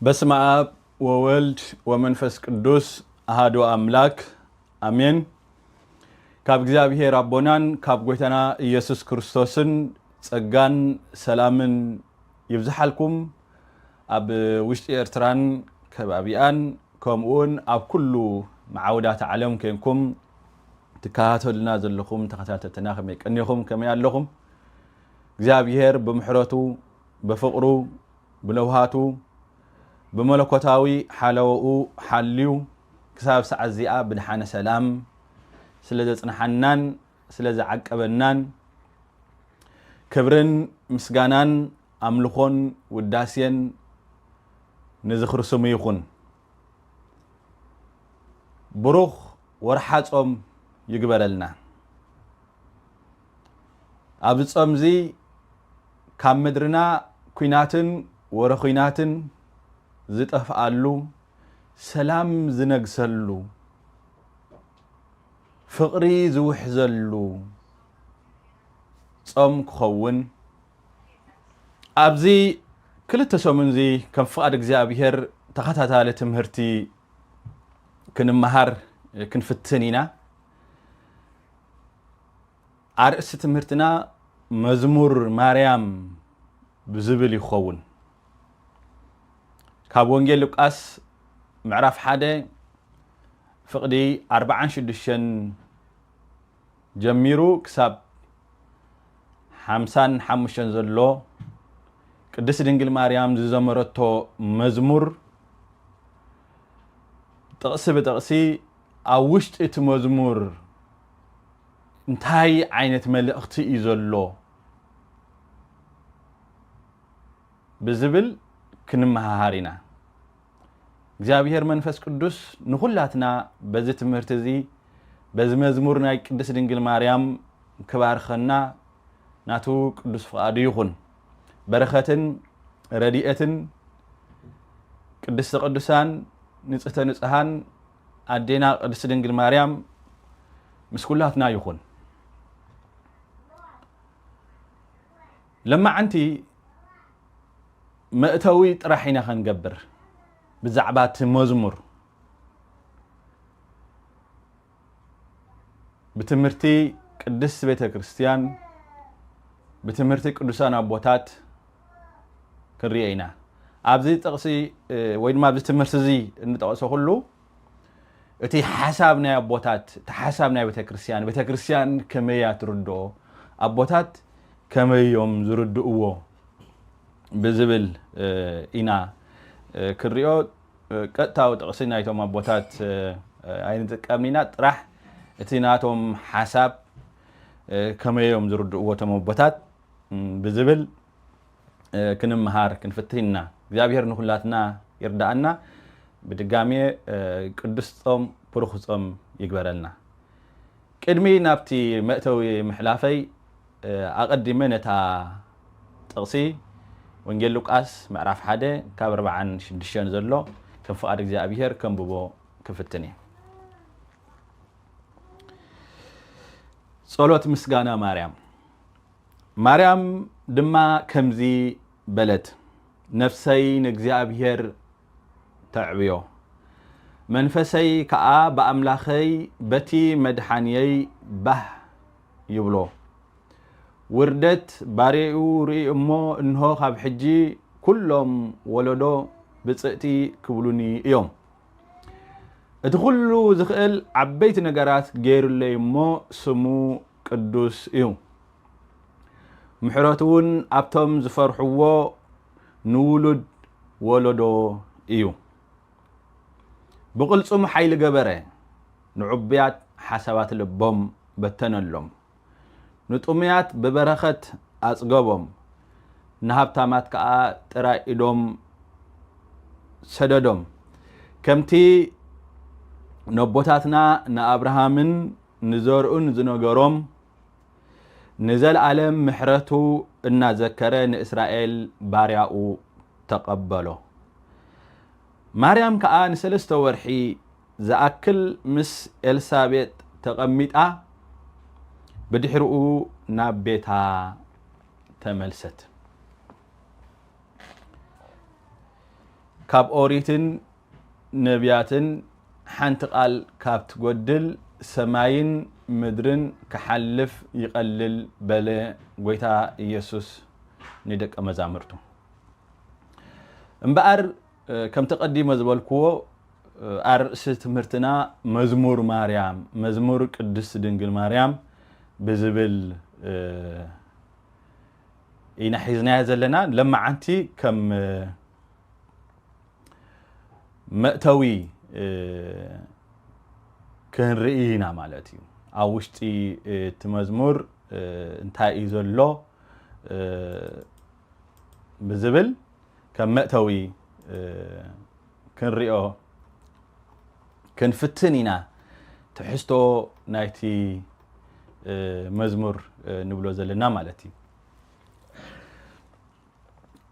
بسم آب وولد ومنفس قدوس أهدو أملاك أمين كاب جزابه ربونان كاب قوتنا يسوس كريستوسن سجان سلامن يفزحلكم أب وشت إرتران كبابيان كمون أب كله معودات عليهم كينكم تكاتل نازل لكم تكاتل تناخم كأنكم كما ياللكم جزابه بمحرته بفقره بلوهاته بملكوتاوي حلوؤ حليو كساب سعزيا بدحانه سلام سلازا صنحنان سلازا عقبنان كبرن مسغانان املخون وداسين نزخر سمو يخون بروخ ورحاصوم يغبرلنا ابصمزي كام مدرنا كويناتن ورخويناتن زطفالو سلام زنغسلو فقري زوحزلو صوم كخون ابزي كلته سومنزي كم فقد እግዚአብሔር ተኸታታለ ትምህርቲ ክንመሃር ክንፍትኒና አርእስ ትምህርትና መዝሙር ማርያም ብዝብል ይኸውን كاب وانجيل لوقاس معرف حدا فقدي 46 جميرو كساب 55 زلو قدس دنجل مريم زمرتو مزمور تقسي بتقسي اوشت ات مزمور انتاي عينت ملئختي يزلو بزبل كنمهارينا እግዚአብሔር መንፈስ ቅዱስ ንሁላትና በዚህ ትምህርት እዚ በዚህ መዝሙርና ቅድስት ድንግል ማርያም ከባርኸና ናቱ ቅዱስ ፈቃዱ ይኹን በረኸትን ረዲኤትን ቅድስት ቅዱሳን ንጽሕተ ንጽሐን አዴና ቅድስት ድንግል ማርያም ምስኩላትና ይኹን لما አንቲ مأتوي طرحينا خنقبر بزعبات مزمور بتمرتي قدس بيت كريستيان بتمرتي قدسان ابوتات كريينا ابزي تقسي وين ما بتمرتزي نطقسو كله اتي حسابنا ابوتات تحسابنا بيت كريستيان كميا تردو ابوتات كميوم زردو بزبل إنا كريو قطاو تقسينا يتوم أبوتات عين تقامنينات راح اتيناتهم حساب كما يوم زرد قوتهم أبوتات بزبل كنم مهار كنفتهنا እግዚአብሔር ንሁላትና ይርዳአና በድጋሚ ቅዱስጾም ብሩኽጾም ይግበረልና ቅድሚ ናብቲ መእተዊ ምሕላፈይ አቀድመነታ ጥቅሲ ወንጌል ሉቃስ ምዕራፍ 1 ካብ 46 ዘሎ ከም ፍቃድ እግዚአብሔር ከምብቦ ክፍትኒ ጸሎት ምስጋና ማርያም ድማ ከምዚ በለት ነፍሰይ ንእግዚአብሔር ተዕብዮ መንፈሰይ ከአ በአምላኸይ በቲ መድኃኒየይ ባህ ይብሎ وردت باريو ري امو انه خاب حجي كلهم ولدو بصئتي كبلوني يوم ادخلوا زخل عبيت نغرات غير لي مو سمو قدوس يوم محراتون ابتم زفرحو نولد ولدو يوم بقلصم حيل جبره نعبيات حسابات لبهم بتنلهم نطميات ببرخت أصغبهم نهبتامات كا ترائدهم سددهم كمتي نبوتاتنا نأبراهامن نزورون زنوغروم نزل عالم محرتو إنا ذكرين إسرائيل بارياؤو تقبلو مريم كا نسلستو ورحي زأكل مس إلسابيت تقميتا بدحرؤ نابيتا تملست كاب أوريتن نبياتن حنت قال كاب تقدل سماين مدرن كحلف يقلل بلا قويتا يسوس ندك أمزامرتو امبقر كم تقدي مزبالكو أرس تمرتنا مزمور مريم مزمور قدس دنجل مريم بزبل إينا حيزنا هزلنا لما عنتي كم مأتوي كان رئينا مالتي أوشتي تمزمور انتهى إيزولو بزبل كم مأتوي كان رئو كان فتنينا تحستو نايتي مزمور نبلو زلنا مالتي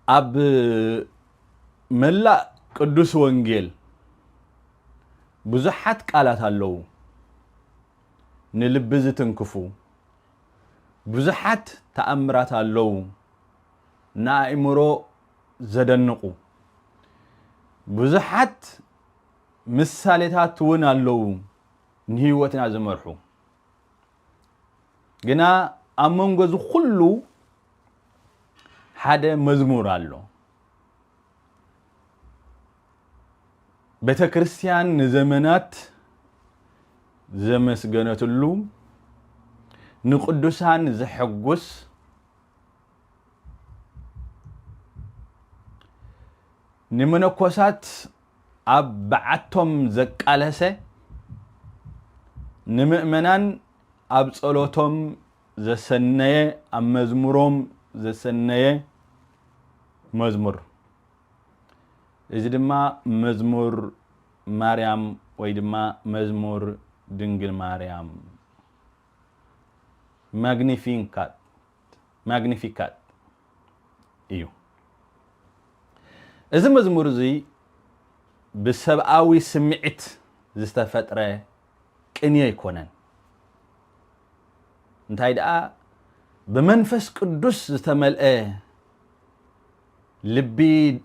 أب ملا قدوس وانجيل بزحات قالات اللو نلبز تنكفو بزحات تأمرات اللو نائمرو زدنقو بزحات مسالتات ون اللو نهيوتنا زمرحو جنا أمونغز كله حدا مزمور الله بيت كريستيان زمانات زمس جنات اللوم نقدسان زحجوس نمنكوسات أبعتهم زكالسة نمؤمنان أبصلوتهم زسنية أم مزمورهم زسنية مزمور إذا دما مزمور مريم ويدما مزمور دنجل مريم magnificat إيو إذا مزمور زي بسبعاوي سمعت زستفترة كنيه يكونن انتهي دقا بمنفس قدس زتملأ لبي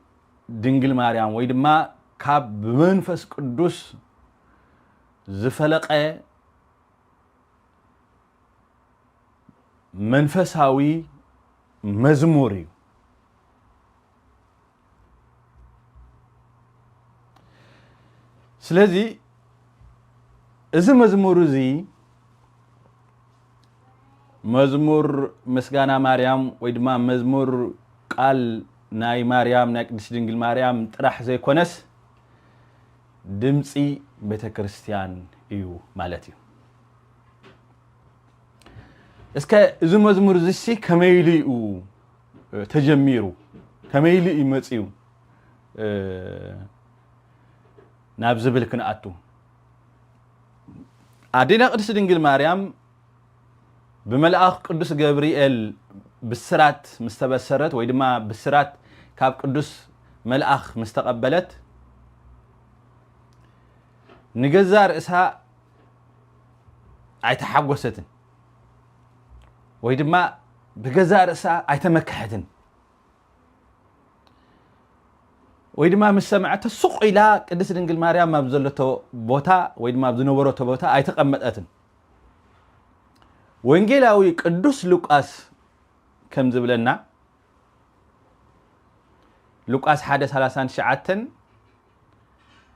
دنجل مريم ويدما كاب بمنفس قدس زفلق منفساوي مزموري سلازي إذا مزمور زي مزمور مسجانا مريم ويدما مزمور قال ناي مريم ناي قدس دنجل مريم طرح زي كونس دمصي بيت كريستيان ايو مالتي اسكا اذا مزمور زي كميليو تجميرو كميلي يمصيو نابزبل كناتو ادينا قدس دنجل مريم بملأخ قدس جبريل بالسرات مستبسرت ويدما بالسرات كاب قدس ملأخ مستقبلت نجزار اسها ايتحغوستن ويدما بجزار اسها ايتمكحتن ويدما مسمعت السوق الى قدس دنجل مريم مابزلتو بوتا ويدما بزنبرتو بوتا ايتقمطتن وانجيلاوي قدس لوقاس كم زبلنا لوقاس 1:39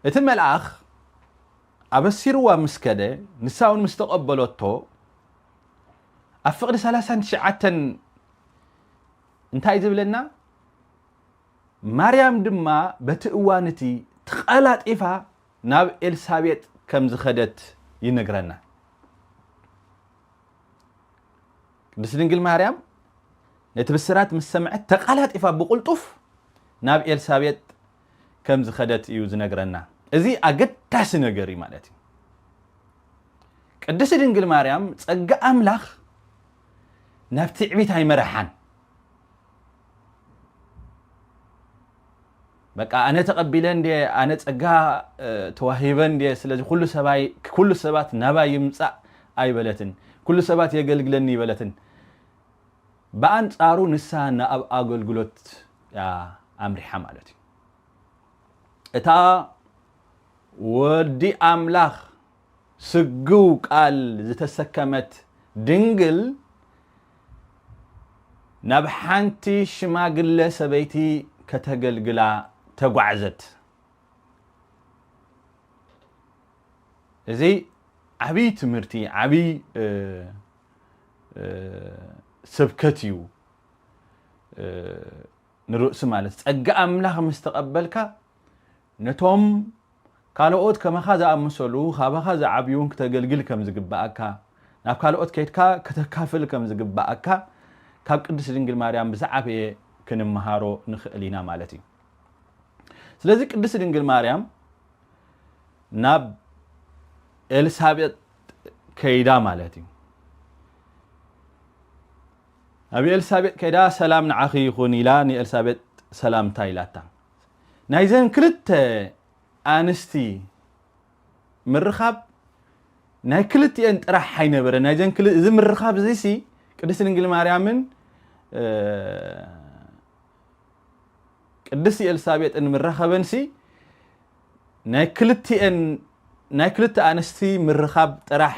اتم الاخ ابسيروا مسكده نساون مستقبلوتو افقد 39 انتاي زبلنا مريم دما بتقوانتي تقلاطيفا ناب إلسابيت كم زخدت ينغرنا قدس دنجل مريم نتبسرات مسمعت تقلاطيفا بقلطف ناب إلسابيت كم زخدت يو زنغرنا ازي اقداس نغري مالتي قدس دنجل مريم صقا املاخ ناب تعبيت هاي مرحان بقى انا تقبلن دي انا صقا توهيبن دي سلاذ كل سبات نبا يمصا ايبلتن كل سبات يغلغلني يبلتن بانصارو نسانا اب اغلغلوت يا امريحه مالتي اتا ودي املاخ سجو قال زتسكمت دنجل نبحانتي شماغله سبيتي كتغلغلا تغعزت ازي عبي تمرتي عبي سبكتيو نرؤس مالت صقا املاح مستقبلك نتوم كالوت كما خذا امسلو خابا خذا عبيون كتغلغل كم زغباك ناب كالوت كيتكا كتكافل كم زغباك كاب قدس دنجل مريم بزعبه كنمهارو نخلينا مالتي ስለዚህ ቅድስት ድንግል ማርያም ናብ ኤልሳቤጥ ከይዳ ማለት እዩ አብ ኤልሳቤጥ ከይዳ ሰላም ንዓኺ ይኹን ኢላ ንኤልሳቤጥ ሰላምታ ኢላታ ናይዘን ክልተ አንስቲ ምርኻብ ናይ ክልቲአን ጥራሕ አይነበረ ናይዘን ክል እዚ ምርኻብ እዚ ቅድስት ድንግል ማርያምን ቅድስት ኤልሳቤጥን ምረኸበንሲ ናይ ክልተ አንስቲ ምርኻብ ጥራሕ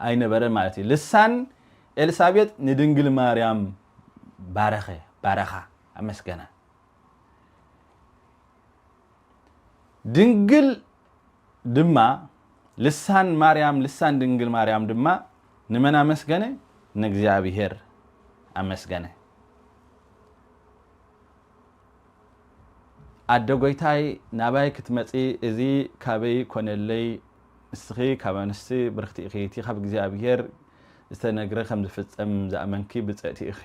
አይነበረ ማለት እዩ ልሳን ኤልሳቤጥ ንድንግል ማርያም ባረኻ አመስገና ድንግል ድማ ልሳን ማርያም ልሳን ድንግል ማርያም ድማ ንመን አመስገነ ንእግዚአብሔር አመስገነ አደጎይታይ ናባይ ክትመጪ እዚ ካበይ ኮነለይ እስኺ ካባንስቲ ብርክቲ እኺቲ ካብ እግዚአብሔር ዝተነግረ ከም ዝፍጸም ዘአመንኪ ብጸቲ እኺ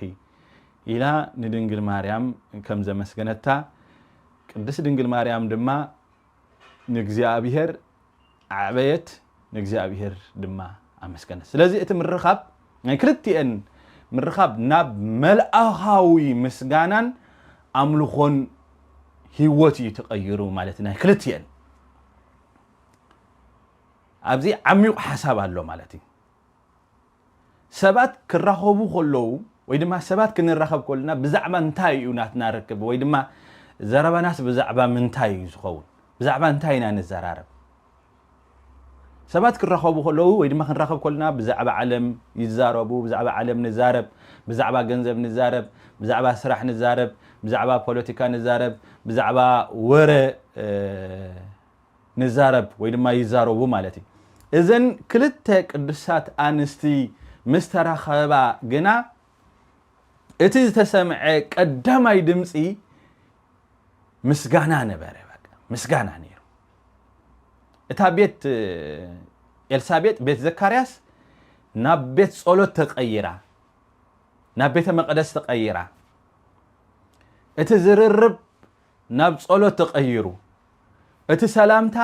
ኢላ ንድንግል ማርያም ከም ዘመስገነታ ቅድስት ድንግል ማርያም ድማ ንእግዚአብሔር ዓበየት ንእግዚአብሔር ድማ አመስገነ ስለዚህ እቲ ምርኻብ ናይ ክልቲአን ምርኻብ ናብ መልአኻዊ ምስጋናን አምልኾን ህይወትي ተቀይሩ ማለት ናይ ክልቲአን ኣብዚ ዓሚቕ ሓሳብ ኣሎ ማለት እዩ ሰባት ክራኸቡ ከለው ወይ ድማ ሰባት ክንራኸብ ከለና ብዛዕባ እንታይ እዩ ናትና ረክብ ወይ ድማ ዘረባናስ ብዛዕባ ምንታይ እዩ ዝኸውን ብዛዕባ እንታይ ኢና ንዘራረብ ሰባት ክራኸቡ ከለው ወይ ድማ ክንራኸብ ከለና ብዛዕባ ዓለም ይዛረቡ ብዛዕባ ዓለም ንዛረብ ብዛዕባ ገንዘብ ንዛረብ ብዛዕባ ስራሕ ንዛረብ ብዛዕባ ፖለቲካ ንዛረብ ብዛዕባ ወረ ንዛረብ ወይ ድማ ይዛረቡ ማለት እዩ እዘን ክልተ ቅዱሳት አንስቲ ምስተራኸባ ግና እቲ ዝተሰምዐ ቀዳማይ ድምጺ ምስጋና ነበረ በቃ ምስጋና ነይሩ እታ ቤት ኤልሳቤጥ ቤት ዘካርያስ ናብ ቤት ጸሎት ተቀይራ ናብ ቤተ መቅደስ ተቀይራ እቲ ዝርርብ ናብ ጸሎት ተቀይሩ እቲ ሰላምታ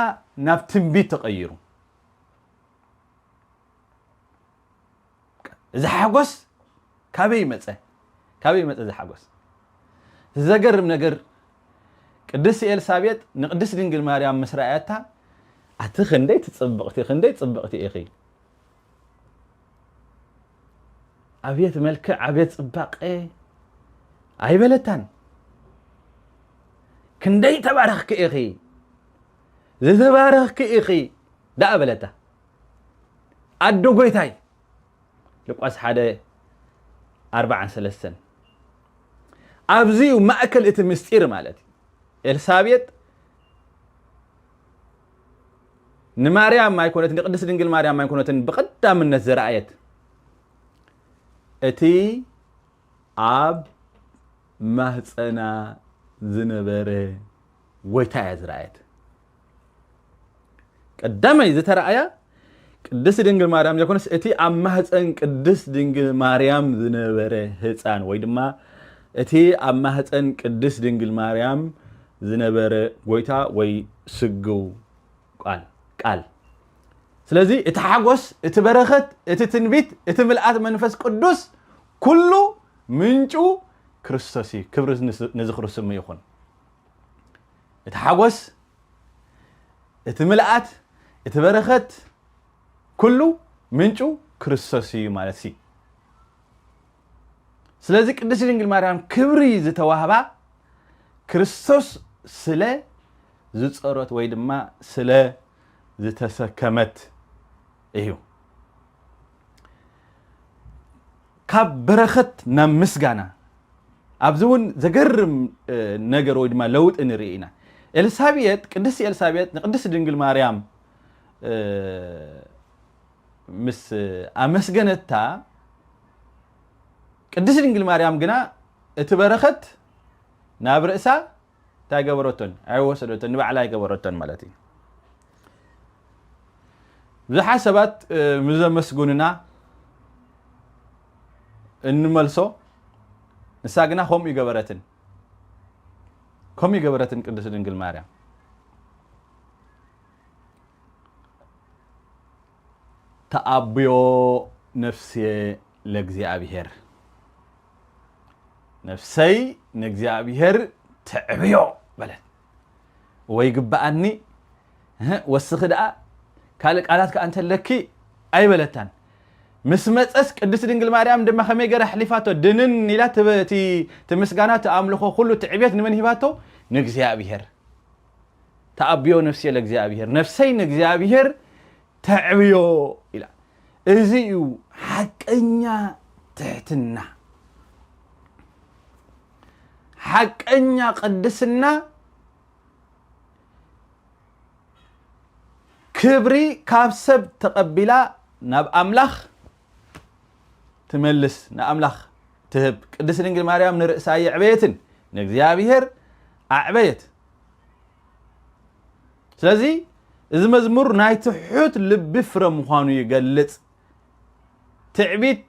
ናብ ትንቢት ተቀይሩ زحقوس كابي مصه زحقوس زغرم ነገር ቅድስት ኤልሳቤጥ ንቅድስት ድንግል ማርያም መስራያታ አትኸንደይ ትጽብቅቲ እኺ አብየት መልከ አብየት ጽባቀ አይበለታን ክንደይ ተባረኽክ እኺ ዝተባረኽክ እኺ ዳበለታ አዶ ጎይታይ لقاس حدا 43 ابزيو ماكل اتمستير مالتي ኤልሳቤጥ نماريام ما يكونت نقدس دنجل ماريام ما يكونت بقدامነት ዘራአየት እቲ አብ ማህፀና ዝነበረ ወይታ ያዝራአየት ቀዳማይ ዝተራአያ ቅድስት ድንግል ማርያም የኮነስ እቲ አብ ማህፀን ቅድስት ድንግል ማርያም ዝነበረ ህፃን ወይ ድማ እቲ አብ ማህፀን ቅድስት ድንግል ማርያም ዝነበረ ጎይታ ወይ ስግው ቃል ስለዚህ እቲ ሓጎስ እቲ በረኸት እቲ ትንቢት እቲ ምልአት መንፈስ ቅዱስ ኩሉ ምንጩ ክርስቶስ ክብር ንዝክርስም ይኹን እቲ ሓጎስ እቲ ምልአት እቲ በረኸት ኩሉ ምንጩ ክርስቶስ ማለት ሲ ስለዚህ ቅድስት ድንግል ማርያም ክብሪ ዝተዋህባ ክርስቶስ ስለ ዝጸሮት ወይ ድማ ስለ ዝተሰከመት እዩ ካብ በረኸት ናብ ምስጋና ኣብዝውን ዘገርም ነገር ወይ ድማ ለውጥ ንርኢና ኤልሳቤጥ ቅድስት ኤልሳቤጥ ንቅድስት ድንግል ማርያም ምስ ኣመስገነታ ቅድስት ድንግል ማርያም ግና እቲ በረኸት ናብ ርእሳ ታገበረቶን ኣይወሰደቶን ንባዕላ ይገበረቶን ማለት እዩ ብዙሓት ሰባት ምዘመስጉንና እንመልሶ ንሳ ግና ከምኡ ይገበረትን ቅድስት ድንግል ማርያም ተአብዮ ነፍስየ ለእግዚአብሔር ነፍሰይ ንእግዚአብሔር ተዕብዮ በለት ወይ ግባአኒ ወስኽ ደኣ ካልእ ቃላት ከ እንተለኪ ኣይበለታን ምስ መፀስ ቅድስት ድንግል ማርያም ድማ ከመይ ገራ ሕሊፋቶ ድንን ኢላ ትምስጋና ተኣምልኾ ኩሉ ትዕብየት ንመን ሂባቶ ንእግዚአብሔር ተአብዮ ነፍስየ ለእግዚአብሔር ነፍሰይ ንእግዚአብሔር ተዕብዮ ኢላ እዚ እዩ ሓቀኛ ትሕትና ሓቀኛ ቅድስና ክብሪ ካብ ሰብ ተቀቢላ ናብ ኣምላኽ ትመልስ ንኣምላኽ ትህብ ቅድስት ድንግል ማርያም ንርእሳ ይዕበየትን ንእግዚአብሔር ኣዕበየት ስለዚ እዚ መዝሙር ናይ ትሑት ልቢ ፍረ ምዃኑ ይገልጽ ትዕቢት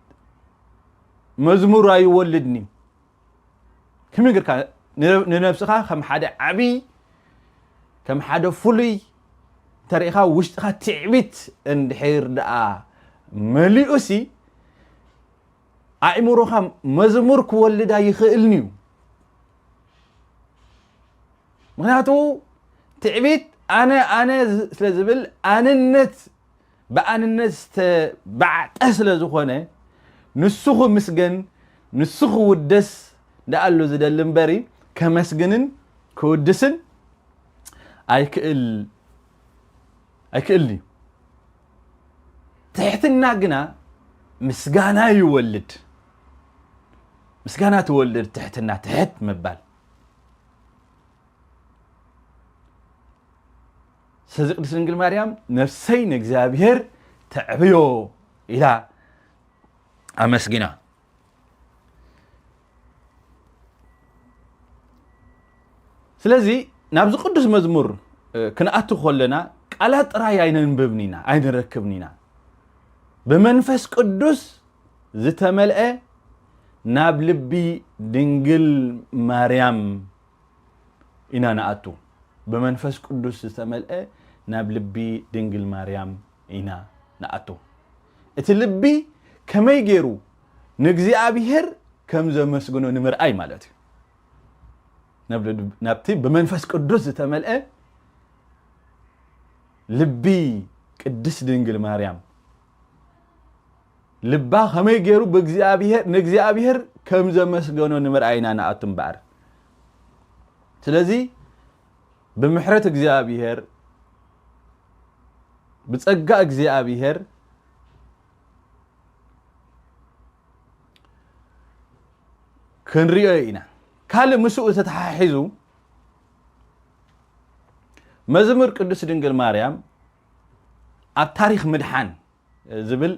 መዝሙር ኣይወልድኒ ከመይ ጌርካ ንነፍስኻ ከም ሓደ ዓብይ ከም ሓደ ፍሉይ ተሪእኻ ውሽጥኻ ትዕቢት እንድሕር ደኣ መሊኡሲ ኣእምሮኻ መዝሙር ክወልዳ ይኽእልኒ እዩ ምክንያቱ ትዕቢት ኣነ ስለ ዝብል ኣንነት ብኣንነት ዝተባዕጠ ስለ ዝኾነ ንሱ ክምስገን ንሱ ክውደስ ደኣሉ ዝደሊ እምበሪ ከመስግንን ክውድስን ኣይክእልኒ ትሕትና ግና ምስጋና ይወልድ ምስጋና ትወልድ ትሕትና ትሕት ምባል ስለዚ ቅድስት ድንግል ማርያም ነፍሰይ ንእግዚአብሔር ተዕብዮ ኢላ ኣመስጊና ስለዚ ናብዚ ቅዱስ መዝሙር ክንኣቱ ከለና ቃላት ጥራይ ኣይነንብብኒና ኣይንረክብኒና ብመንፈስ ቅዱስ ዝተመልአ ናብ ልቢ ድንግል ማርያም ኢና ንኣቱ بمنفس قدوس استملأ ناب لبي دنجل مريم إنا نأتو اتلبي كما يجيرو نجزي أبيهر كم زمسجنو نمر أي مالتي نابتي بمنفس قدوس استملأ لبي قدس دنجل مريم لبا كما يجيرو بجزي أبيهر نجزي أبيهر كم زمسجنو نمر أينا نأتم بار سلازي بمحرة እግዚአብሔር بጸጋ እግዚአብሔር ክንሪኦ ኢና ካለ ምስኡ ተተሓሒዙ መዝሙር ቅዱስ ድንግል ማርያም ኣብ ታሪኽ ምድሓን ዝብል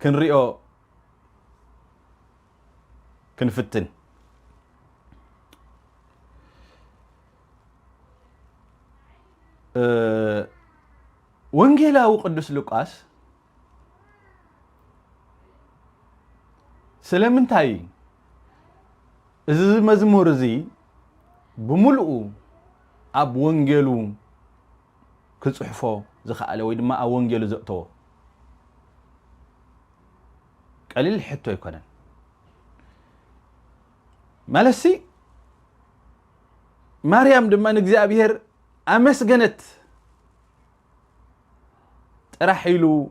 ክንሪኦ ክንፍትን ወንጌላዊ ቅዱስ ሉቃስ ስለምንታይ እዚ መዝሙር እዚ ብሙሉኡ ኣብ ወንጌሉ ክጽሕፎ ዝኽኣለ ወይ ድማ ኣብ ወንጌሉ ዘእተዎ ቀሊል ሕቶ ይኮነን ማለሲ ማርያም ድማ ንእግዚአብሔር أمسجنت رحيلو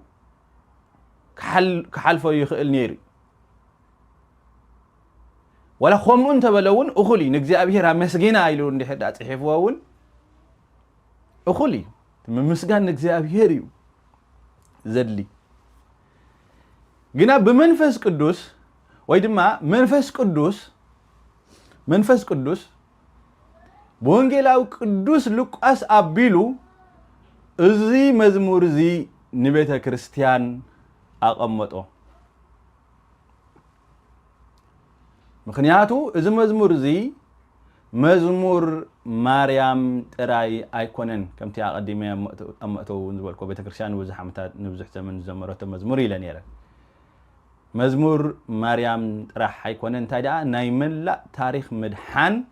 كحلفو يخيل نيري ولا خمون تبلون أخلي نجزابير مسجنا عيلون دي حد أتحفوون أخلي من مسجان نجزابيريو زدلي جنا بمنفس قدوس ويدما منفس قدوس بونجلاو قدوس لوقاس أبيلو أزي مزمور زي نبيت كريستيان أقمتو مخنياتو إذا مزمور زي مزمور مريم تراي أيكونن كم تيا قديمة أمتو نزولكو بيت كريستيان وزح متى نبزح زمن زمرته مزموري لنيرة مزمور مريم راح أيكونن تادا نايمن لا تاريخ مدحان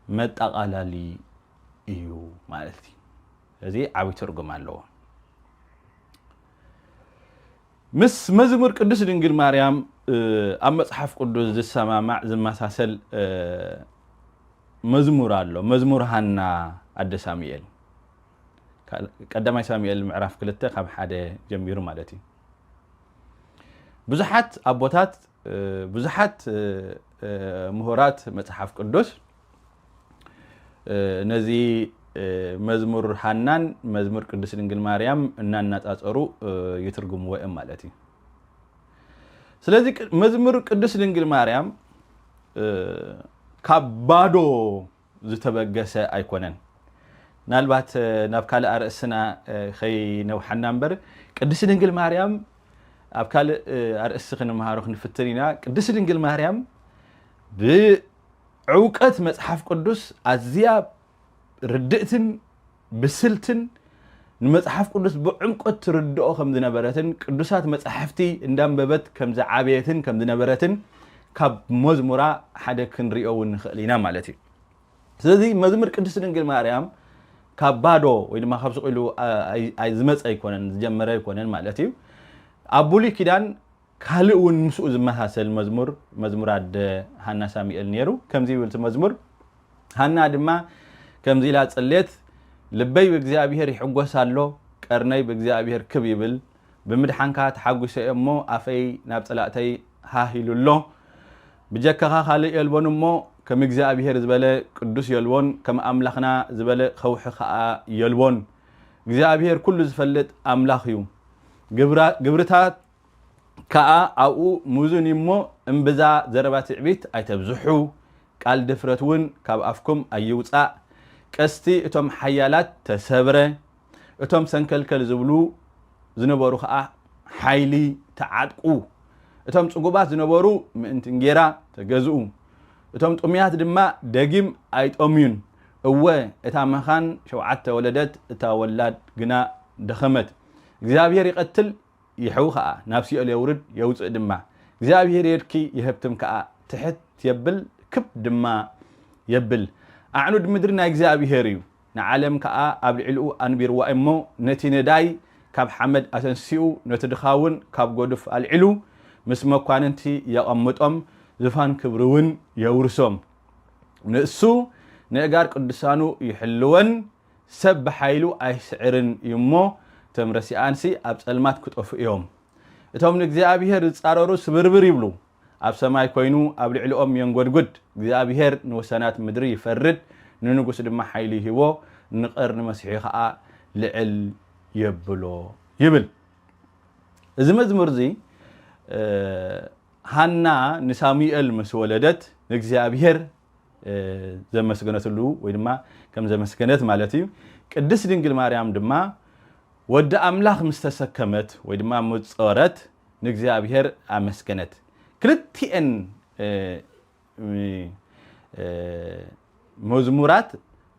متقالالي إيو مالتي هذه عوي ترجم عليه مس مزمور قدس دنجل مريم أما صحف قدس السماء مع زمساسل مزمور الله مزمور هنا عد ساميل قدام ساميل معرف كلته خب حدا جمير مالتي بزحت أبوتات بزحت مهورات مصحف قدس نزي مزمور حنان مزمور قدس دنجل مريم إننا تأثروا يترجم وإم مالتي سلازي مزمور قدس دنجل مريم كابادو زتبقسة أيكونن نالبات نبكال أرأسنا خي نو حنان بر قدس دنجل مريم أبكال أرأس خن مهاروخ نفترينا قدس دنجل مريم بعوقات مصحف قدس أزياب ردئتن بسلتن نمصحف قدس بعمقت تردؤو كم دنبرتن قدسات مصحفتي اندام ببت كم زعابيتن كم دنبرتن كاب مزمورا حدا كنريو ونخلينا مالتي سلازي مزمور قدس دنجل مريم كابادو ويدما خاب سقيلو اي زمص ايكونن زجمره ايكونن مالتي ابولي كيدان ካልኡን ምስኡ ዝመሳሰል መዝሙር አደ ሃና ሳሙኤል ነሩ ከምዚ ይብል መዝሙር ሃና ድማ ከምዚ ኢላ ጸልየት ልበይ በእግዚአብሔር ይሕጎሳሎ ቀርነይ በእግዚአብሔር ክብ ይብል ብምድሓንካ ተሓጉሰ እሞ አፈይ ናብ ጸላእተይ ሃሂሉሎ ብጀካኻ ካልእ የልቦን እሞ ከም እግዚአብሔር ዝበለ ቅዱስ የልቦን ከም አምላኽና ዝበለ ኸውሕ ኸኣ የልቦን እግዚአብሔር ኩሉ ዝፈልጥ አምላኽ እዩ ግብርታት كأ أو مزن يمو انبزا زربات عبيت أيتبزحو قال دفرتون كاب أفكم أيوتا كستي اتم حيالات تسبره اتم سنكلكل زبلو زنبورو خأ حيلي تعادقو اتم صقوبات زنبورو منتنجيرا تجزؤو اتم تقميات دما دقيم أيت أميون أوه اتامخان شوعات ولدت اتاولاد قنا دخمت እግዚአብሔር ይቀትል ይحو خا نفسي اليورد يوص دما እግዚአብሔር يركي يهبتم كا تحت يبل كب دما يبل اعنود مدرنا እግዚአብሔር እዩ نعلم كا ابلعلو انبير وامو نتي نداي كاب حمد اسنسيو نتدخاون كاب غودف العلو مس مكواننتي يقمطم زفان كبرون يورسوم نسو نغار قدسانو يحلون سب حيلو ايسعرن يمو تمرسي أنسي أبسلمات كتوف يوم إتهم نجزابيهر تصاررو سبربر يبلو أبسماي كوينو أبلعلوم ينقود جزابيهر نوسانات مدري فرد ننقص دم حيلي هو نقرن مسيحي خاء لعل يبل إذا مزمر زي هانا نسامي المسولدت نجزابيهر زي مسكنات اللو ويدما كم زي مسكنات مالتي قدس دنجل مريم دما ود أملاخ مستسكمت ويدما متصورت نجزابيهر أمسكنت كلتين مزمورات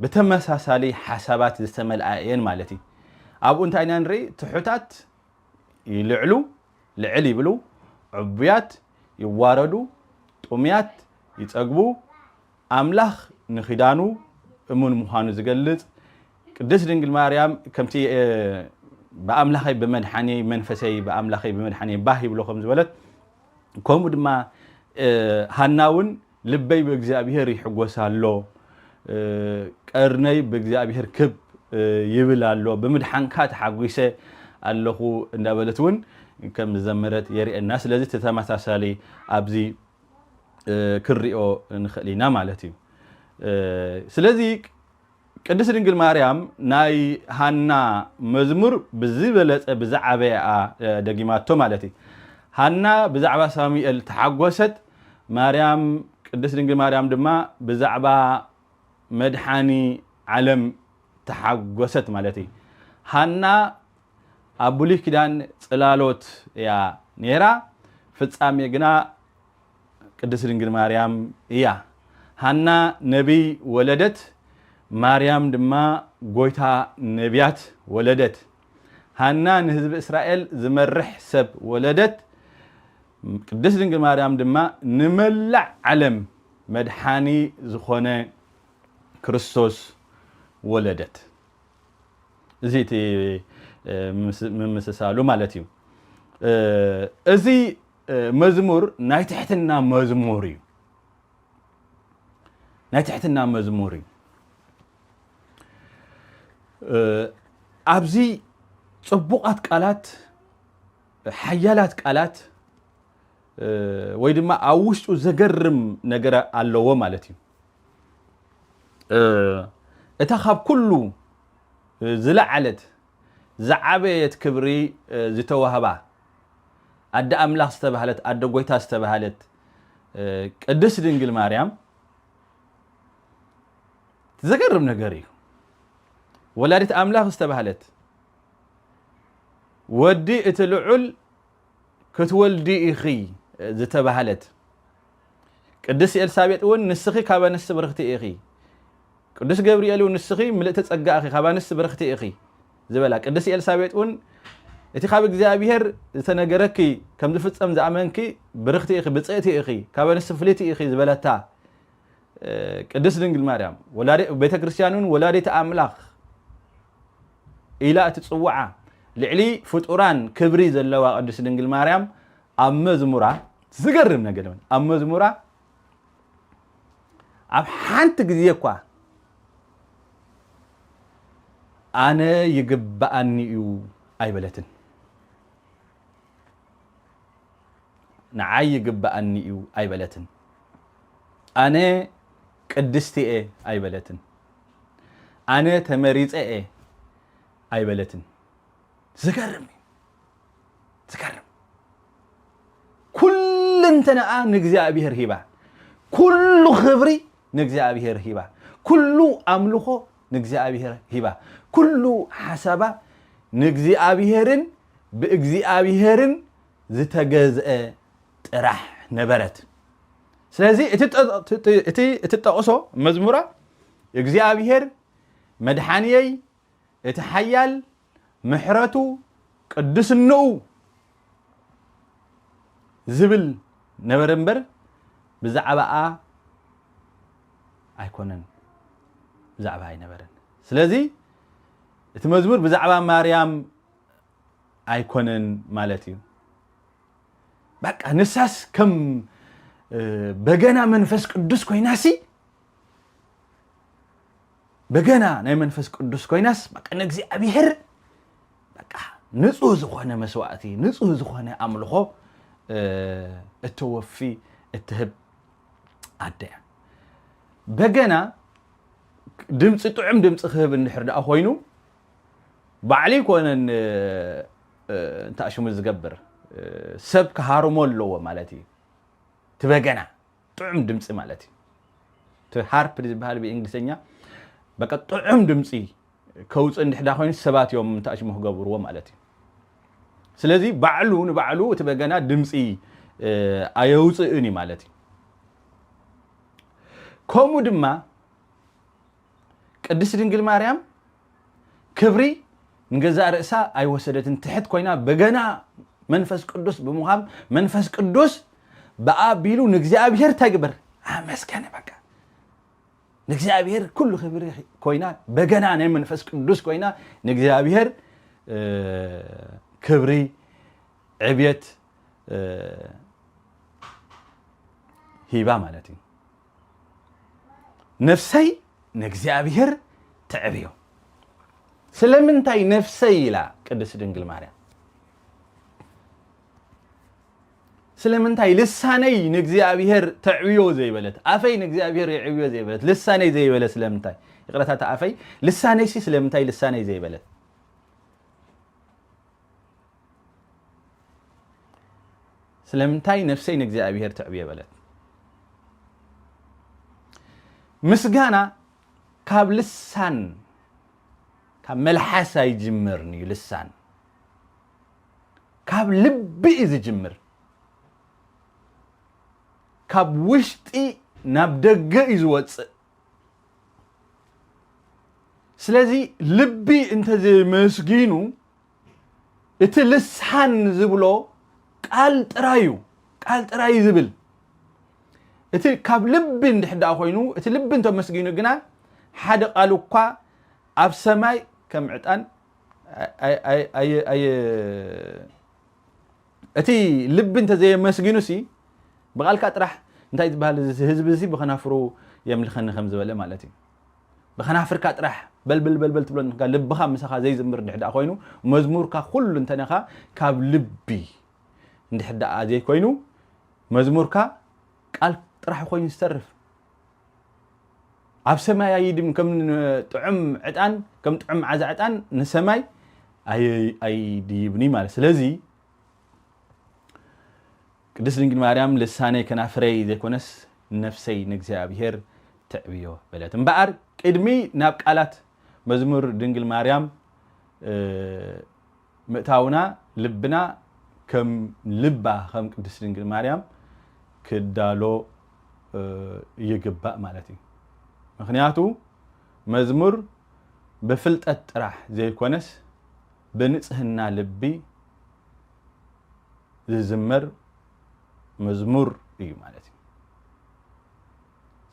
بتمساسالي حسابات استمل آيين مالتي أبو انت عينان ري تحوتات يلعلو لعلي بلو عبيات يواردو طميات يتقبو أملاخ نخدانو امون مهانو زقلت قدس دنجل مريم كمتي بأملاخي بمدحاني منفسي بأملاخي بمدحاني باهي بلوخم زولت كومو دما هناون لبي بእግዚአብሔር ይሕጎሳሎ ቀርነይ በእግዚአብሔር ክብ ይብላሎ በመድሓንካ ተሓጉሰ ኣለኹ እንዳበለትውን ከም ዘመረት የሪአና ስለዚህ ተተማሳሳሊ ኣብዚ ክሪኦ ንኽእሊና ማለት እዩ ስለዚ ቅድስት ድንግል ማርያም ናይ ሃና መዝሙር ብዝበለፀ ብዛዕበያ ደጊማቶ ማለት እዩ ሃና ብዛዕባ ሳሙኤል ተሓጎሰት ማርያም ቅድስት ድንግል ማርያም ድማ ብዛዕባ መድሓኒ ዓለም ተሓጎሰት ማለት እዩ ሃና ኣብ ብሉይ ኪዳን ጽላሎት እያ ነይራ ፍጻሜ ግና ቅድስት ድንግል ማርያም እያ ሃና ነቢይ ወለደት ማርያም ድማ ጎይታ ነቢያት ወለደት ሃና ንህዝቢ እስራኤል ዝመርሕ ሰብ ወለደት ቅድስት ድንግል ማርያም ድማ ንመላእ ዓለም መድሓኒ ዝኾነ ክርስቶስ ወለደት እዚ እቲ ምምስሳሉ ማለት እዩ እዚ መዝሙር ናይ ትሕትና መዝሙር እዩ ናይ ትሕትና መዝሙር እዩ ኣብዚ ጽቡቃት ቃላት ሓያላት ቃላት ወይ ድማ ኣብ ውሽጡ ዘገርም ነገር ኣለዎ ማለት እዩ እታ ካብ ኩሉ ዝለዓለት ዝዓበየት ክብሪ ዝተዋህባ ኣደ ኣምላኽ ዝተባህለት ኣደ ጎይታ ዝተባህለት ቅድስት ድንግል ማርያም ዘገርም ነገር እዩ ወላዲት ኣምላኽ ዝተባህለት ወዲ እቲ ልዑል ክትወልዲ ኢኺ ዝተባህለት ቅድስት ኤልሳቤጥ እውን ንስኺ ካብ ኣንስቲ ብርኽቲ ኢኺ ቅዱስ ገብርኤል እውን ንስኺ ምልእቲ ጸጋ ኢኺ ካብ ኣንስቲ ብርኽቲ ኢኺ ዝበላ ቅድስት ኤልሳቤጥ እውን እቲ ካብ እግዚአብሔር ዝተነገረኪ ከም ዝፍጸም ዝኣመንኪ ብርኽቲ ኢኺ ብጽእቲ ኢኺ ካብ ኣንስቲ ፍልይቲ ኢኺ ዝበለታ ቅድስት ድንግል ማርያም ቤተ ክርስቲያንን ወላዲት ኣምላኽ ኢላ እትጽውዓ ልዕሊ ፍጡራን ክብሪ ዘለዋ ቅድስት ድንግል ማርያም ኣብ መዝሙራ ዝገርም ነገር ኣብ መዝሙራ ኣብ ሓንቲ ግዜ እኳ ኣነ ይግባኣኒ እዩ ኣይበለትን ንዓይ ይግባኣኒ እዩ ኣይበለትን ኣነ ቅድስቲ እየ ኣይበለትን ኣነ ተመሪፀ እየ ኣይበለትን ዝገርም ዝገርም ኩልንተነኣ ንእግዚአብሔር ሂባ ኩሉ ክብሪ ንእግዚአብሔር ሂባ ኩሉ ኣምልኾ ንእግዚአብሔር ሂባ ኩሉ ሓሳባ ንእግዚአብሔርን ብእግዚአብሔርን ዝተገዝአ ጥራሕ ነበረት ስለዚህ እቲ እትጠቕሶ መዝሙራ እግዚአብሔር መድሓንየይ እቲ ሓያል ምሕረቱ ቅድስንኡ ዝብል ነበረ እምበር ብዛዕባኣ ኣይኮነን ብዛዕባ ኣይነበረን ስለዚ እቲ መዝሙር ብዛዕባ ማርያም ኣይኮነን ማለት እዩ በቃ ንሳስ ከም በገና መንፈስ ቅዱስ ኮይናሲ በገና ናይ መንፈስ ቅዱስ ኮይናስ በቃ ንእግዚአብሔር በቃ ንጹህ ዝኾነ መስዋዕቲ ንጹህ ዝኾነ ኣምልኾ እተወፊ እትህብ ኣደያ በገና ድምፂ ጥዑም ድምፂ ክህብ እንድሕር ደኣ ኮይኑ ባዕሊ ኮነን እንታሽሙ ዝገብር ሰብ ክሃርሞ ኣለዎ ማለት እዩ ትበገና ጥዑም ድምፂ ማለት እዩ ትሃርፕ ዝበሃል ብእንግሊዝኛ በቃ ጥዑም ድምፂ ከውፅእ እንድሕዳ ኮይኑ ሰባት እዮም እንታሽሙ ክገብርዎ ማለት እዩ ስለዚ ባዕሉ ንባዕሉ እቲ በገና ድምፂ ኣየውፅእኒ ማለት እዩ ከምኡ ድማ ቅድስት ድንግል ማርያም ክብሪ ንገዛ ርእሳ ኣይወሰደትን ትሕት ኮይና በገና መንፈስ ቅዱስ ብምዃም መንፈስ ቅዱስ በኣቢሉ ንእግዚአብሔር ተግብር ኣመስገነ በቃ ንእግዚአብሔር ኩሉ ክብሪ ኮይና በገና ናይ መንፈስ ቅዱስ ኮይና ንእግዚአብሔር ክብሪ ዕብየት ሂባ ማለት እዩ ነፍሰይ ንእግዚአብሔር ትዕብዮ ስለምንታይ ነፍሰይ ኢላ ቅድስት ድንግል ማርያም ስለምንታይ ልሳነይ ንእግዚአብሔር ተዕብዮ ዘይበለት ኣፈይ ንእግዚአብሔር ይዕብዮ ዘይበለት ልሳነይ ዘይበለ ስለምንታይ ይቅረታታ ኣፈይ ልሳነይ ሲ ስለምንታይ ልሳነይ ዘይበለት ስለምንታይ ነፍሰይ ንእግዚአብሔር ተዕብዮ በለት ምስጋና ካብ ልሳን ካብ መልሓሳ ይጅምርኒ ልሳን ካብ ልቢ ዝጅምር ካብ ውሽጢ ናብ ደገ ይዝወፅእ ስለዚ ልቢ እንተዘመስጊኑ እቲ ልሳን ዝብሎ ቃል ጥራዩ ዝብል እቲ ካብ ልቢ እንድሕዳእ ኮይኑ እቲ ልቢ እንተመስጊኑ ግና ሓደ ቃል እኳ ኣብ ሰማይ ከም ዕጣን እቲ ልቢ እንተዘመስጊኑ ሲ بقالك أطرح أنت يتبهل هزب زي بخنافرو يملخن خمس ولا مالتي بخنافر كأطرح بل تبلون قال لبخا مسخا زي زمر نحدا خوينو مزمور كا كل انت نخا كاب لبي نحدا زي خوينو مزمور كا قال طرح خوين يسترف عب سماي يدم كم طعم عطان كم طعم عز عطان نسماي اي ديبني مال سلازي ቅድስት ድንግል ማርያም ልሳነይ ከናፍረይ ዘይኮነስ ነፍሰይ ንእግዚአብሔር ተዕብዮ በለት እምበኣር ቅድሚ ናብ ቃላት መዝሙር ድንግል ማርያም ምእታውና ልብና ከም ልባ ከም ቅድስት ድንግል ማርያም ክዳሎ ይግባእ ማለት እዩ ምክንያቱ መዝሙር በፍልጠት ጥራሕ ዘይኮነስ በንጽህና ልቢ ዝዝመር مزمور إيه مالتي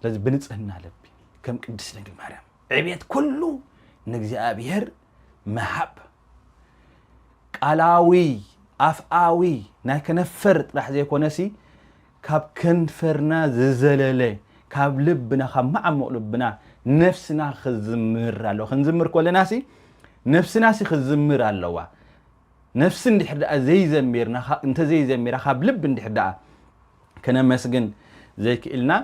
لازم بنتصهنا لبي كم قدس نجل مريم عبيت كله نجزي أبيهر محب قلاوي أفعاوي ناكنفرت راح زي كونسي كاب كنفرنا زلالي كاب لبنا خاب معمق لبنا نفسنا خزمر الله خنزمر كل ناسي نفسنا سي خزمر الله نفس اللي حدا زي زميرنا انت زي زميرا خاب لب اللي حدا كنا مسجن زي كإلنا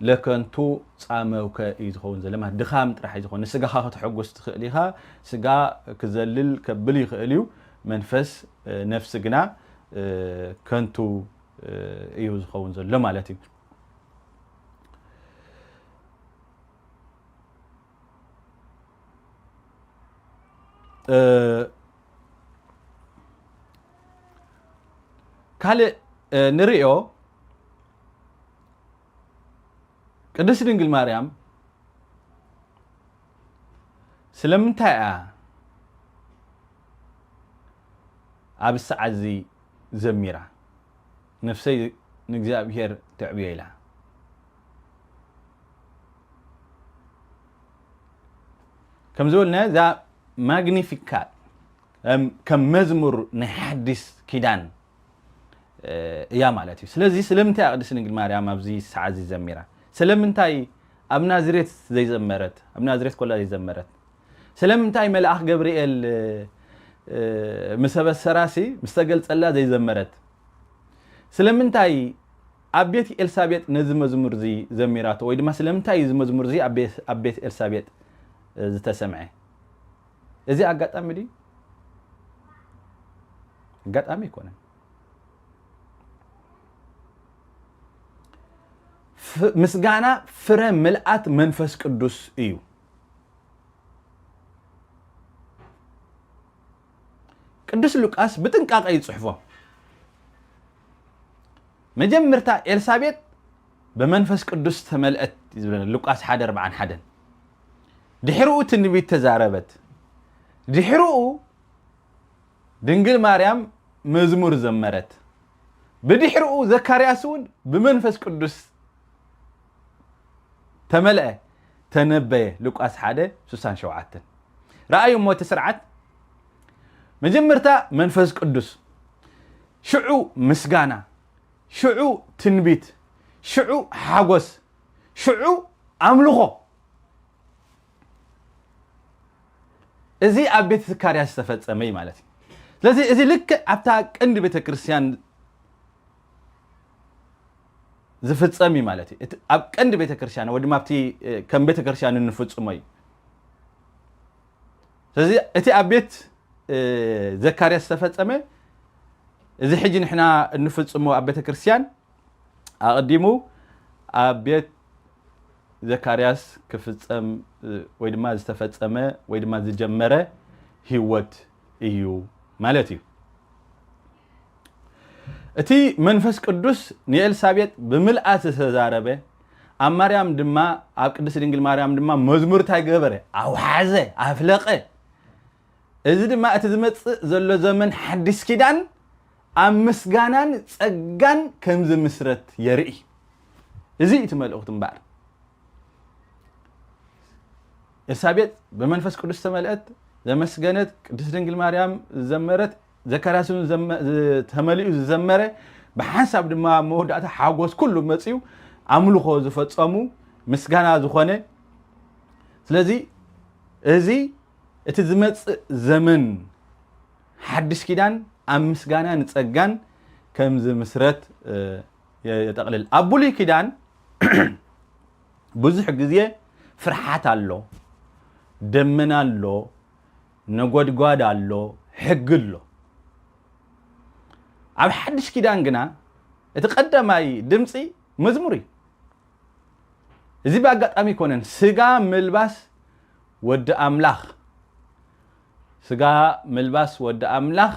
لكنتو صاموك يزخون زلما دخام راح يزخون سجا خاطر حجوس تخليها سجا كزلل كبلي خليو منفس نفس جنا كنتو يزخون زلما مالتي كله نريو ቅድስት ድንግል ማርያም ስለምንታይ ኣብ ሰዓት እዚ ዘሚራ ነፍሰይ ንእግዚአብሔር ተዕብዮ ኢላ ከም ዝበልና ዛ ማግኒፊካት ከም መዝሙር ናይ ሓዲስ ኪዳን እያ ማለት እዩ ስለዚ ስለምንታይ ቅድስት ድንግል ማርያም ኣብዚ ሰዓት እዚ ዘሚራ ስለምንታይ ኣብ ናዝሬት ዘይዘመረት ኣብ ናዝሬት ኮላ ዘይዘመረት ስለምንታይ መልአክ ገብርኤል መሰበሰራሲ ምስተገልጸላ ዘይዘመረት ስለምንታይ ኣብ ቤት ኤልሳቤጥ ነዚ መዝሙር እዚ ዘሚራቶ ወይ ድማ ስለምንታይ እዚ መዝሙር እዚ ኣብ ቤት ኤልሳቤጥ ዝተሰምዐ እዚ ኣጋጣሚ ዲ ኣጋጣሚ ይኮነ ምስጋና ፍረ መልአት መንፈስ ቅዱስ እዩ ቅዱስ ሉቃስ በጥንቃቄ ይጽሕፎ መጀመርታ ኤልሳቤጥ በመንፈስ ቅዱስ ተመልአት ይዝብለና ሉቃስ 1:41 ድሕሪኡ ትንቢት ተዛረበት ድሕሪኡ ድንግል ማርያም መዝሙር ዘመረት በድሕሪኡ ዘካርያስውን በመንፈስ ቅዱስ ተመልአ ተነበየ ሉቃስ 1:67 رأي موت سرعت مجمرتا منفس قدس شعو مسغانا شعو تنبيت شعو حاغوس شعو املخو ازي ابيت زكرياس تفصمي مالتي لذي ازي لك ابتا قند بيت كريستيان ዝፍጸሚ ማለት እዩ ኣብ ቀንዲ ቤተ ክርስቲያን ወይ ድማ ኣብቲ ከም ቤተ ክርስቲያን እንፍጽሞ እዩ ስለዚ እቲ ኣብ ቤት ዘካርያስ ዝተፈጸመ እዚ ሕጂ ንሕና እንፍጽሞ ኣብ ቤተ ክርስቲያን ኣቐዲሙ ኣብ ቤት ዘካርያስ ክፍጸም ወይ ድማ ዝተፈጸመ ወይ ድማ ዝጀመረ ህይወት እዩ ማለት እዩ እቲ መንፈስ ቅዱስ ንኤልሳቤጥ ብምልኣት ዝተዛረበ ኣብ ማርያም ድማ ኣብ ቅድስት ድንግል ማርያም ድማ መዝሙር እንታይ ገበረ ኣውሓዘ ኣፍለቀ እዚ ድማ እቲ ዝመጽእ ዘሎ ዘመን ሓድስ ኪዳን ኣብ ምስጋናን ጸጋን ከም ዝምስረት የርኢ እዚ እቲ መልእኽቲ እምበር ኤልሳቤጥ በመንፈስ ቅዱስ ተመልአት ዘመስገነት ቅድስት ድንግል ማርያም ዘመረት ዘካርያስን ተመሊኡ ዝዘመረ ብሓንሳብ ድማ መወዳእታ ሓጎስ ኩሉ መጽዩ ኣምልኾ ዝፈጸሙ ምስጋና ዝኾነ ስለዚ እዚ እቲ ዝመጽእ ዘመን ሓድሽ ኪዳን ኣብ ምስጋናን ጸጋን ከም ዝምስረት የጠቕልል ኣብ ብሉይ ኪዳን ብዙሕ ግዜ ፍርሓት ኣሎ ደመና ኣሎ ነጎድጓድ ኣሎ ሕጊ ኣሎ ኣብ ሓድሽ ኪዳን ግና እቲ ቀዳማይ ድምፂ መዝሙር እዩ እዚ በአጋጣሚ ይኮነን ስጋ ምልባስ ወዲ ኣምላኽ ስጋ ምልባስ ወዲ ኣምላኽ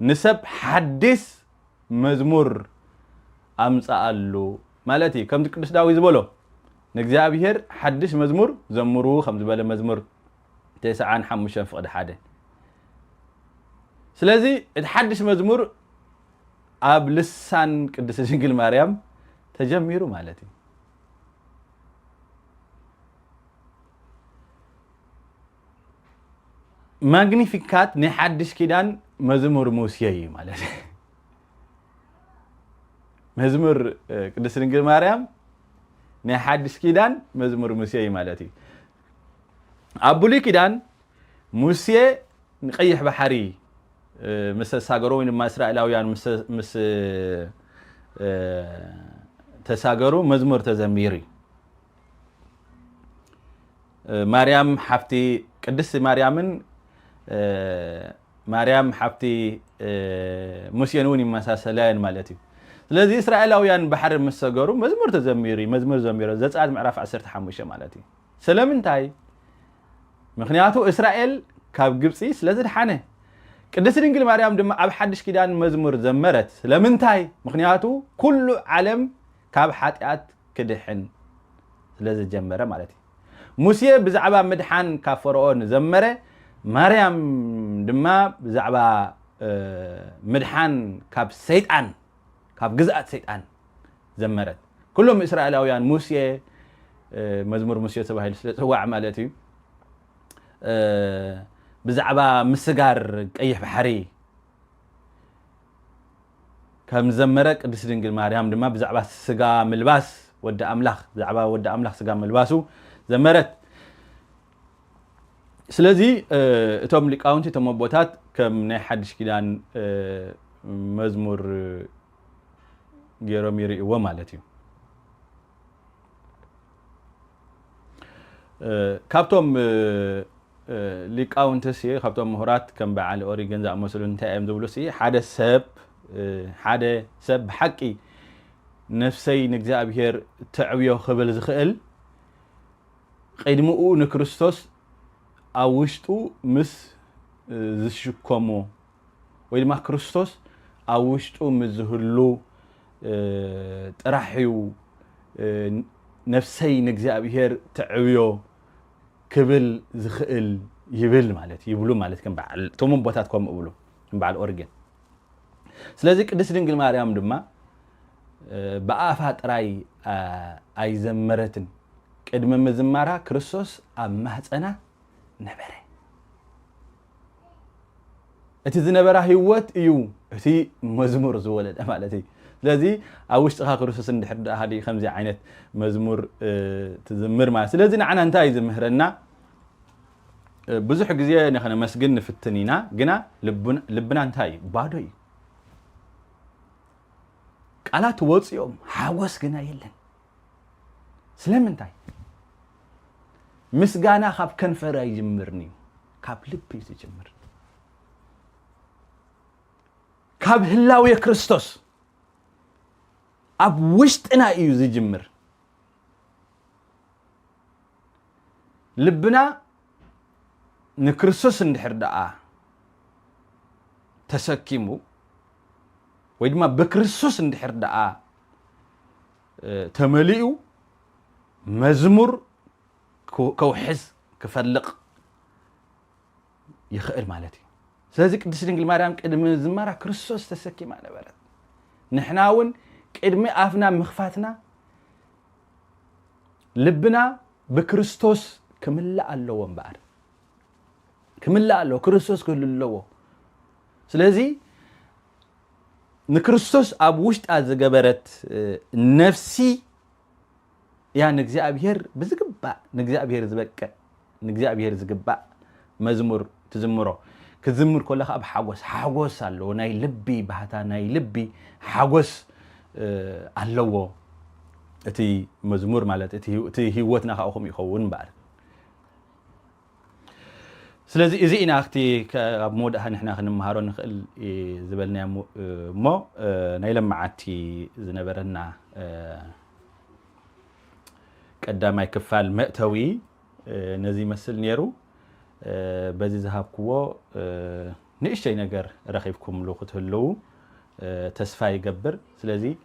ንሰብ ሓድስ መዝሙር ኣምጻኣሉ ማለት እዩ ከምቲ ቅዱስ ዳዊት ዝበሎ ንእግዚአብሔር ሓድሽ መዝሙር ዘምሩ ከም ዝበለ መዝሙር 95 ፍቅዲ 1 ስለዚ እቲ ሓድሽ መዝሙር ኣብ ልሳን ቅድስት ድንግል ማርያም ተጀሚሩ ማለት እዩ ማግኒፊካት ናይ ሓድሽ ኪዳን መዝሙር ሙሴ እዩ ማለት እዩ መዝሙር ቅድስት ድንግል ማርያም ናይ ሓድሽ ኪዳን መዝሙር ሙሴ እዩ ማለት እዩ ኣብ ብሉይ ኪዳን ሙሴ ንቀይሕ ባሕሪ ምስ ተሳገሩ ወይ ድማ እስራኤላውያን ምስ ተሳገሩ መዝሙር ተዘሚሩ ማርያም ሓፍቲ ቅድስት ማርያምን ማርያም ሓፍቲ ሙሴን እውን ይመሳሰላን ማለት እዩ ስለዚህ እስራኤላውያን ባሕሪ ምስ ተሰገሩ መዝሙር ተዘሚሩ መዝሙር ዘሚሩ ዘጸአት ምዕራፍ 15 ማለት እዩ ስለምንታይ ምክንያቱ እስራኤል ካብ ግብጺ ስለዝድሓነ ቅድስት ድንግል ማርያም ድማ ኣብ ሓድሽ ኪዳን መዝሙር ዘመረት ስለምንታይ ምክንያቱ ኩሉ ዓለም ካብ ሓጢአት ክድሕን ስለዝጀመረ ማለት እዩ ሙሴ ብዛዕባ ምድሓን ካብ ፈርዖን ዘመረ ማርያም ድማ ብዛዕባ ምድሓን ካብ ሰይጣን ካብ ግዝኣት ሰይጣን ዘመረት ኩሎም እስራኤላውያን ሙሴ መዝሙር ሙሴ ተባሂሉ ስለጽዋዕ ማለት እዩ ብዛዕባ ምስጋር ቀይሕ ባሕሪ ከም ዘመረ ቅድስት ድንግል ማርያም ድማ ብዛዕባ ስጋ ምልባስ ወዲ ኣምላኽ ብዛዕባ ወዲ ኣምላኽ ስጋ ምልባሱ ዘመረት ስለዚ እቶም ሊቃውንቲ እቶም ኣቦታት ከም ናይ ሓድሽ ኪዳን መዝሙር ገይሮም ይርእይዎ ማለት እዩ ካብቶም ሊቃውንትስ ካብቶም ምሁራት ከም በዓል ኦሪገን ዝኣመሰሉ እንታይ እዮም ዝብሉ ሓደ ሰብ ብሓቂ ነፍሰይ ንእግዚአብሔር ተዕብዮ ክብል ዝኽእል ቀድሚኡ ንክርስቶስ ኣብ ውሽጡ ምስ ዝሽከሞ ወይ ድማ ክርስቶስ ኣብ ውሽጡ ምስ ዝህሉ ጥራሕ እዩ ነፍሰይ ንእግዚአብሔር ተዕብዮ ክብል ዝኽእል ይብል ማለት ይብሉ ማለት ከም በዓል እቶም ቦታት ከም ይብሉ ከም በዓል ኦሪገን ስለዚ ቅድስት ድንግል ማርያም ድማ ብኣፋ ጥራይ ኣይዘመረትን ቅድሚ ምዝማራ ክርስቶስ ኣብ ማህፀና ነበረ እቲ ዝነበራ ህይወት እዩ እቲ መዝሙር ዝወለደ ማለት እዩ ስለዚ ኣብ ውሽጥኻ ክርስቶስ እንድሕር ደሃዲ ከምዚ ዓይነት መዝሙር ትዝምር ማለት ስለዚ ንዓና እንታይ ዝምህረና ብዙሕ ግዜ ንኸነ መስግን ንፍትን ኢና ግና ልብና እንታይ ባዶ እዩ ቃላት ወጽዮም ሓጎስ ግና የለን ስለምንታይ ምስጋና ካብ ከንፈር ይጅምርኒ ካብ ልብ ይጅምር ካብ ህላው የክርስቶስ ኣብ ውሽጥና እዩ ዝጅምር ልብና ንክርስቶስ እንድሕር ደኣ ተሰኪሙ ወይ ድማ በክርስቶስ እንድሕር ደኣ ተመሊኡ መዝሙር كوحز كفلق يخير مالتي سلازي قدس دنجل مريم قدم زمارة كريستوس تسكي معنا بلد نحناون قدمي افنا مخفاتنا لبنا بكريستوس كملا اللوون بعد كملا اللو كريستوس كل اللو سلازي نكريستوس اب وشت ازغبرت نفسي يعني እግዚአብሔር بزغبا እግዚአብሔር ዝበቀ እግዚአብሔር ዝግባ መዝሙር ትዝምሮ ክዝምር ኮለኻ ኣብ ሓጎስ ኣለዎ ናይ ልቢ ባህታ ናይ ልቢ ሓጎስ ኣለዎ እቲ መዝሙር ማለት እቲ ህይወትና ካኹም ይኸውን ባር ስለዚህ እዚ ኢና እኽቲ ኣብ ሞዳህ ንሕና ክንመሃሮ ንኽእል ዝበልና ሞ ናይ ለማዓቲ ዝነበረና قدامي كفال مأتوي نزي مسل نيرو بزي ذهبكو نيشتي نجر رخيفكم لو قتلو تسفاي يقبر سلازي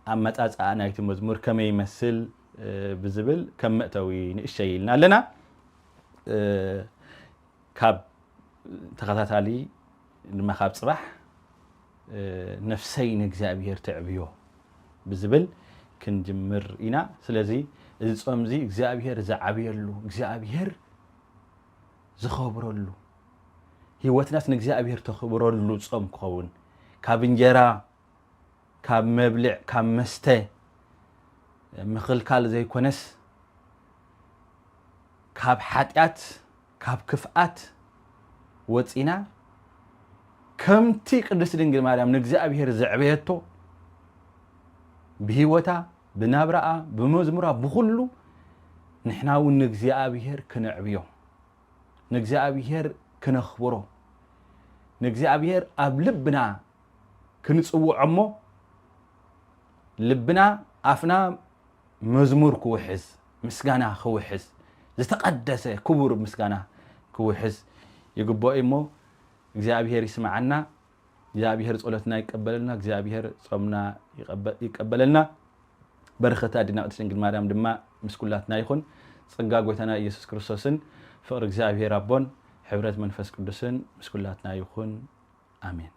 اما تاص انا ايت مزمور كما يمثل بزبل كم مأتوي نيشتي لنا كاب تخاتالي لما خاب صباح نفسي نغزابير تعبيو بزبل كنجمر إنا سلازي إذا صمزي እግዚአብሔር زعبيرلو እግዚአብሔር زخبرلو ህይወትናስ ንእግዚአብሔር ተخبرلو ጾም ክኸውን ካብ እንጀራ ካብ መብልዕ ካብ መስተ ምኽልካል ዘይኮነስ ካብ ሓጢአት ካብ ክፍአት ወፂና ከምቲ ቅድስት ድንግል ማርያም ንእግዚአብሔር ዘዕበየቶ بهيوتا بنابرأ بمزمرة بخلو نحناو نجزئابير كنعبيو نجزئابير كنخبرو نجزئابير أبلبنا كنصوع عمو لبنا أفنا مزمور كوحز مسكانا خوحز زتقدس كبر مسكانا كوحز يقبو إمو نجزئابير يسمعنا እግዚአብሔር ጸሎትና ይቀበለልና እግዚአብሔር ጾምና ይቀበለልና በረከታ ዲና ቅድስት ድንግል ማርያም ድማ ምስኩላትና ይኹን ጸጋ ጎይታና ኢየሱስ ክርስቶስን ፍቅር እግዚአብሔር አቦን ሕብረት መንፈስ ቅዱስን ምስኩላትና ይኹን አሜን